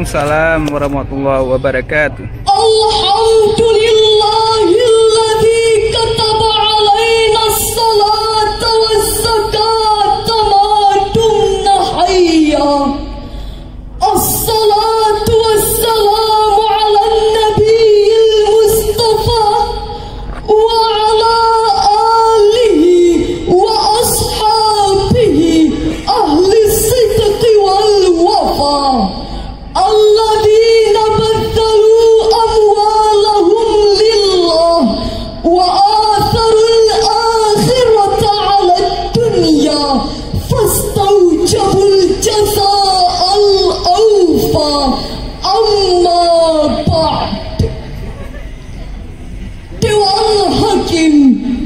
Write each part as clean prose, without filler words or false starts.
Waalaikumsalam warahmatullahi wabarakatuh. Alhamdulillahilladzi kataba alaina as-salata was-zakata ma dumna hayya. As-salatu was-salamu ala an-nabiyil mustafa wa ala alihi wa ashabihi ahli sidqi wal wafa. الذين بذلوا أموالهم لله وآثروا الآخرة على الدنيا فاستوجبوا الجزاء الأوفى. أما بعد, Dewan Hakim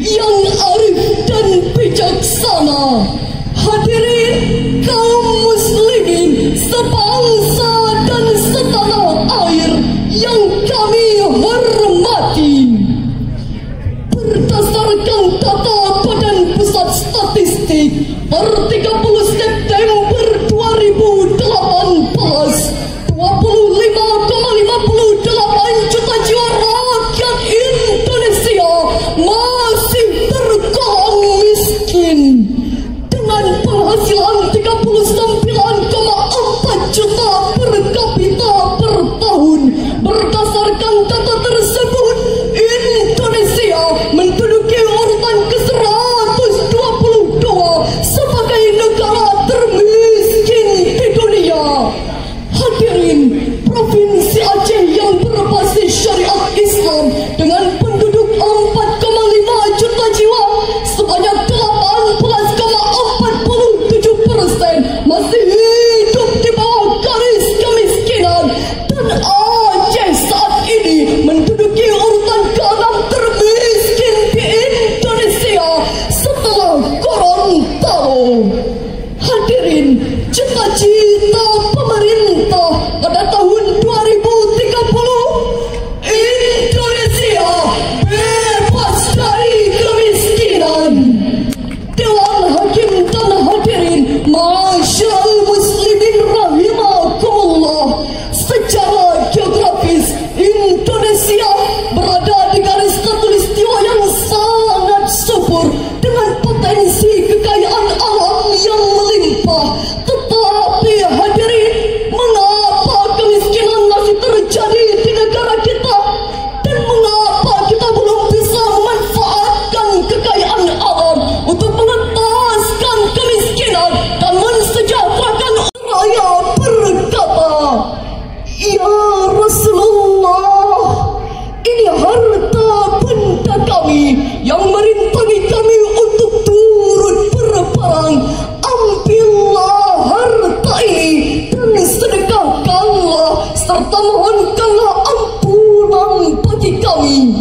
yang arif dan bijaksana, hadirin kaum muslimin sebangsa dan setanah air yang kami hormati. Berdasarkan data Badan Pusat Statistik per 30 September 2018, 25,58 juta jiwa rakyat Indonesia masih tergolong miskin dengan penghasilan 39,4 juta per kapita per tahun. Berdasarkan data tersebut, Indonesia menduduki urutan ke-122 sebagai negara termiskin di dunia. Hadirin, Provinsi Aceh yang berbasis syariat Islam dengan penduduk 4,5 juta jiwa sebanyak 18,47% masih hidup di bawah garis kemiskinan, dan Aceh saat ini menduduki urutan ke-6 termiskin di Indonesia setelah Gorontalo. Hadirin, cita-cita pemerintah pada tahun 2030 Indonesia bebas dari kemiskinan. Dewan Hakim dan hadirin, masyaallah muslimin rahimakumullah, secara geografis Indonesia berada di garis khatulistiwa yang sangat subur dengan potensi kekayaan alam yang melimpah. Tetapi hadirin, mengapa kemiskinan masih terjadi di negara kita? Dan mengapa kita belum bisa memanfaatkan kekayaan alam untuk mengentaskan kemiskinan dan mensejahterakan raya? Berkata, ya Rasulullah, ini harta benda kami yang merintangi kami untuk turut berperang. Ambillah harta ini dan sedekahkanlah serta mohonkanlah ampunan bagi kami.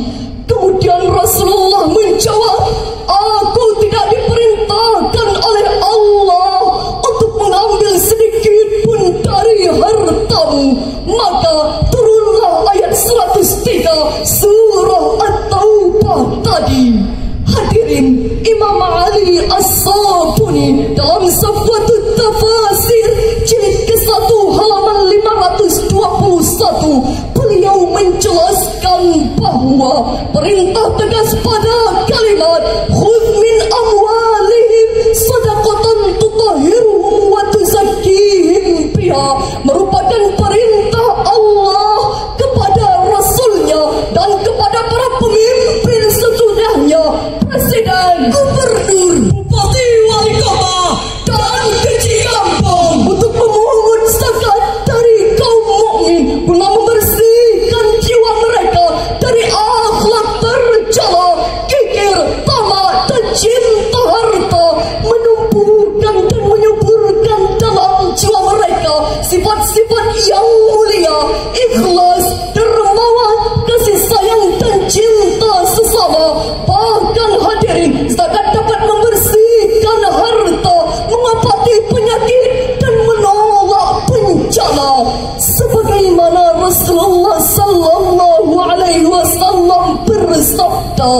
Kemudian Rasulullah menjawab, aku tidak diperintahkan oleh Allah untuk mengambil sedikit pun dari hartamu. Maka turunlah ayat 103 surah At-Taubah tadi. Hadirin, Imam Ali As-Sabuni dalam Safwatut Tafasir jilid ke-1 halaman 521, beliau menjelaskan bahwa perintah tegas pada kalimat khudz min amwalihim shadaqatan tutahhiruhum wa tuzakkihim biha merupakan perintah Allah kepada Rasulnya dan kepada para pemimpin sesudahnya, presiden, gubernur, bupati, wali kota, dan keji kampung, untuk memungut zakat dari kaum mukmin guna membersihkan jiwa mereka dari akhlak tercela, kikir, tamak, dan cinta harta, menumbuhkan dan menyuburkan dalam jiwa mereka sifat-sifat yang mulia, ikhlas, dermawan, kasih sayang dan cinta sesama. Bahkan hadirin, zakat dapat membersihkan harta, mengobati penyakit dan menolak bencana. Sebagaimana Rasulullah sallallahu alaihi wasallam bersabda,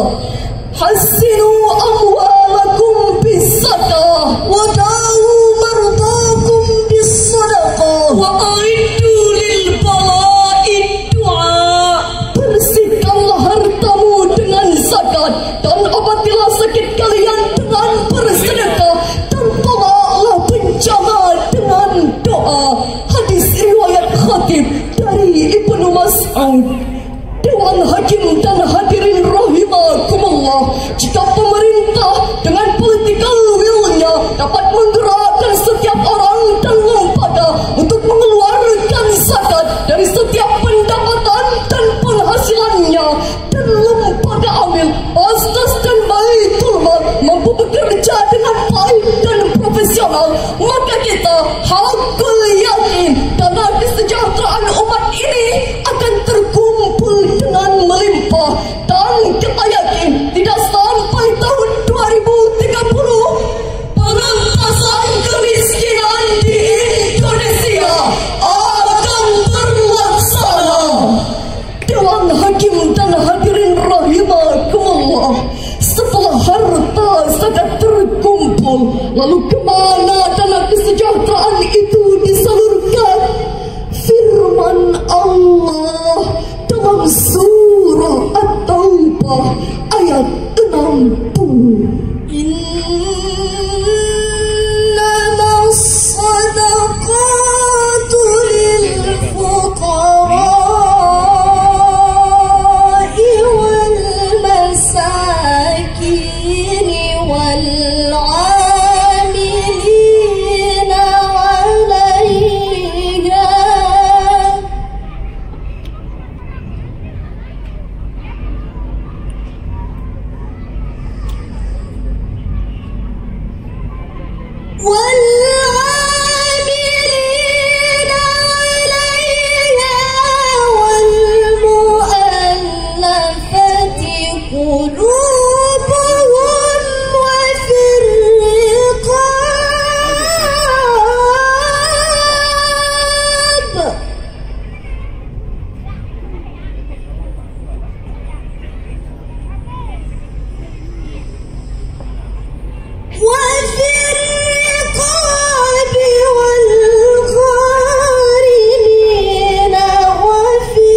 hassinu amwalakum bis-sadaqah wa da'u mardakum bis-sadaqah wa a'iddu lil Dewan Hakim dan hadirin rahimakumullah, jika pemerintah dengan political will-nya dapat menggerakkan setiap orang dan lembaga untuk mengeluarkan zakat dari setiap pendapatan dan penghasilannya, dan lembaga amil, Basnas dan Baitul Mal mampu bekerja dengan baik dan profesional, maka kita hakul yakin dana kesejahteraan umat ini akan terkumpul dengan melimpah, dan kita yakin tidak sampai tahun 2030 pengentasan kemiskinan di Indonesia akan terlaksana. Dewan Hakim dan hadirin rahimakumullah, setelah harta zakat terkumpul, lalu kemana dana kesejahteraan itu disalurkan? Firman Allah dalam surah At-Taubah ayat 60. Innamas sadaqatu lil fuqara'i wal masakin wal 'amilina 'alayha والعاملين عليها والمؤلفة قلوبهم وفي الرقاب والغارمين وفي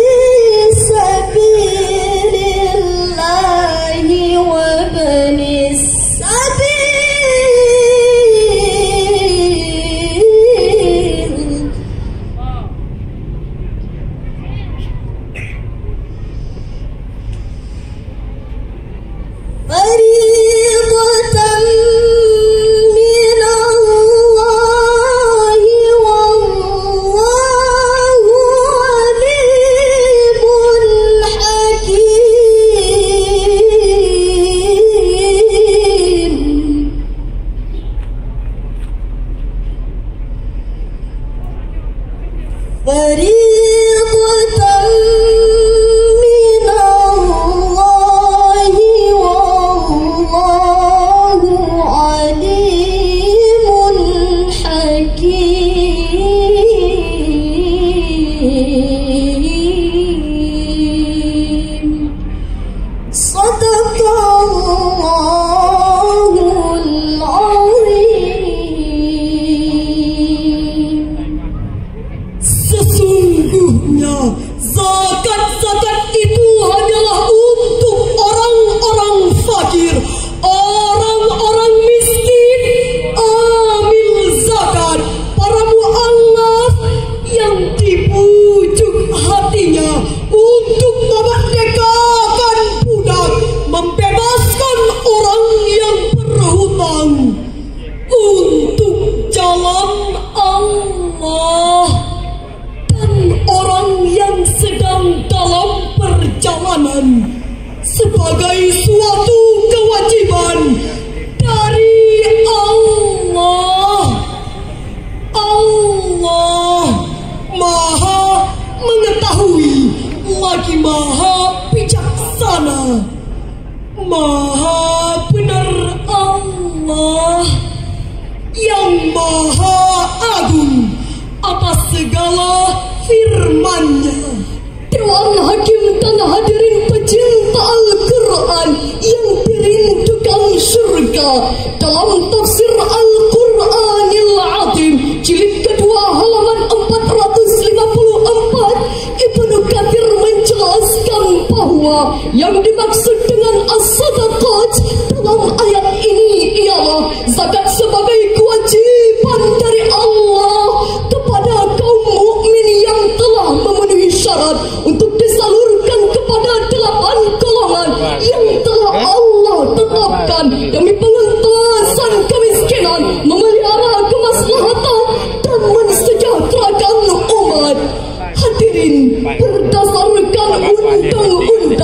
سبيل الله وابن السبيل فريضة من الله والله عليم حكيم. فريضة من الله والله عليم حكيم. صدق الله العظيم. Sesungguhnya zakat-zakat itu hanyalah untuk orang-orang fakir, orang-orang miskin, amil zakat, para mu'allaf yang dibujuk hatinya untuk memerdekakan budak, membebaskan orang yang berhutang untuk jalan Allah, dan orang yang sedang dalam perjalanan sebagai suatu kewajiban dari Allah. Allah Maha mengetahui lagi Maha bijaksana, Maha benar Allah yang Maha Agung atas segala firman-Nya. Dewan Hakim dan hadirin pecinta Al-Quran yang dirindukan surga, dalam tafsir Al-Quranil Azim jilid kedua halaman 454, Ibnu Katsir menjelaskan bahwa yang dimaksud dengan as-sadaqat dalam ayat ini ialah zakat sebagai kewajiban dari Allah kepada kaum mukmin yang telah memenuhi syarat untuk disalurkan kepada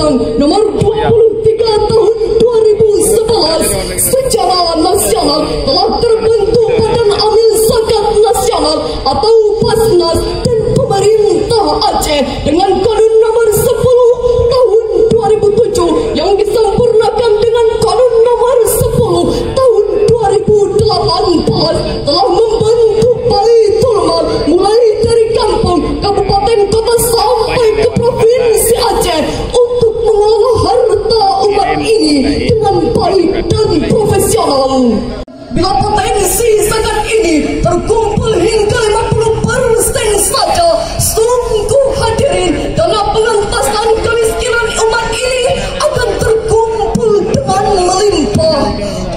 Undang-Undang Nomor 23 Tahun 2011 secara nasional telah terbentuk Badan Amil Zakat Nasional atau Basnas dan pemerintah Aceh dengan Kanun Nomor 10 Tahun 2007 yang disempurnakan dengan Kanun Nomor 10 Tahun 2018 telah membentuk Baitul Mal mulai dari kampung, kabupaten, kota sampai ke provinsi Aceh untuk mengolah harta umat ini dengan baik dan profesional. Bila potensi zakat ini terkumpul hingga 50% saja, sungguh hadirin, dana pengentasan kemiskinan umat ini akan terkumpul dengan melimpah.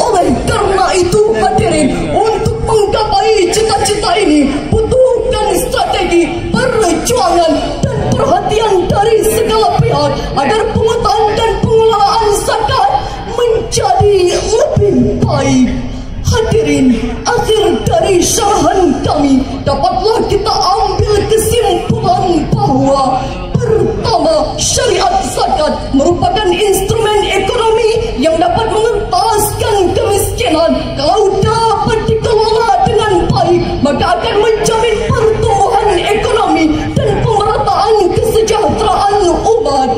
Oleh karena itu hadirin, untuk menggapai cita-cita ini butuhkan strategi, perjuangan dan perhatian dari segala pihak agar pungutan dan pengelolaan zakat menjadi lebih baik. Hadirin, akhir dari syarahan kami dapatlah kita ambil kesimpulan bahawa pertama, syariat zakat merupakan instrumen ekonomi yang dapat mengentaskan kemiskinan. Kalau dapat dikelola dengan baik, maka akan menjamin pertumbuhan ekonomi dan pemerataan kesejahteraan umat.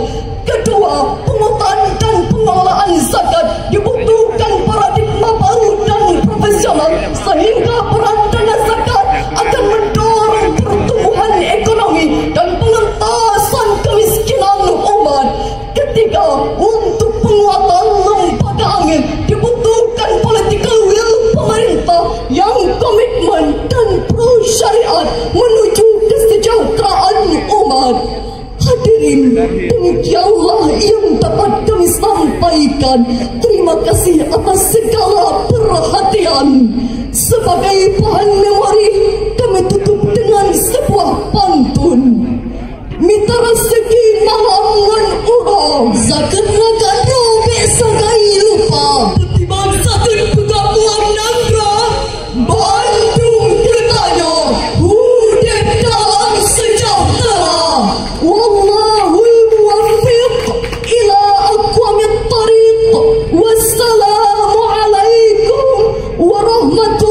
Kedua, pungutan dan pengelolaan zakat dibutuhkan paradigma baru dan profesional sehingga peran dana zakat akan mendorong pertumbuhan ekonomi dan pengentasan kemiskinan umat. Ketiga, untuk penguatan lembaga angin dibutuhkan political will pemerintah yang komitmen dan pro syariat menuju kesejahteraan umat. Hadirin, demikianlah yang dapat kami sampaikan. Terima kasih atas segala perhatian. Sebagai bahan memori, kami tutup dengan sebuah pantun. Mita rezeki malam ngan urang, zakat makan robek sagai lupa. Ketimbang zakat pegapuan nanggra, Bandung ketanya, hudep dalam sejahtera. Wallahul muwaffiq ila aqwamit tariq. Wassalamualaikum warahmatullahi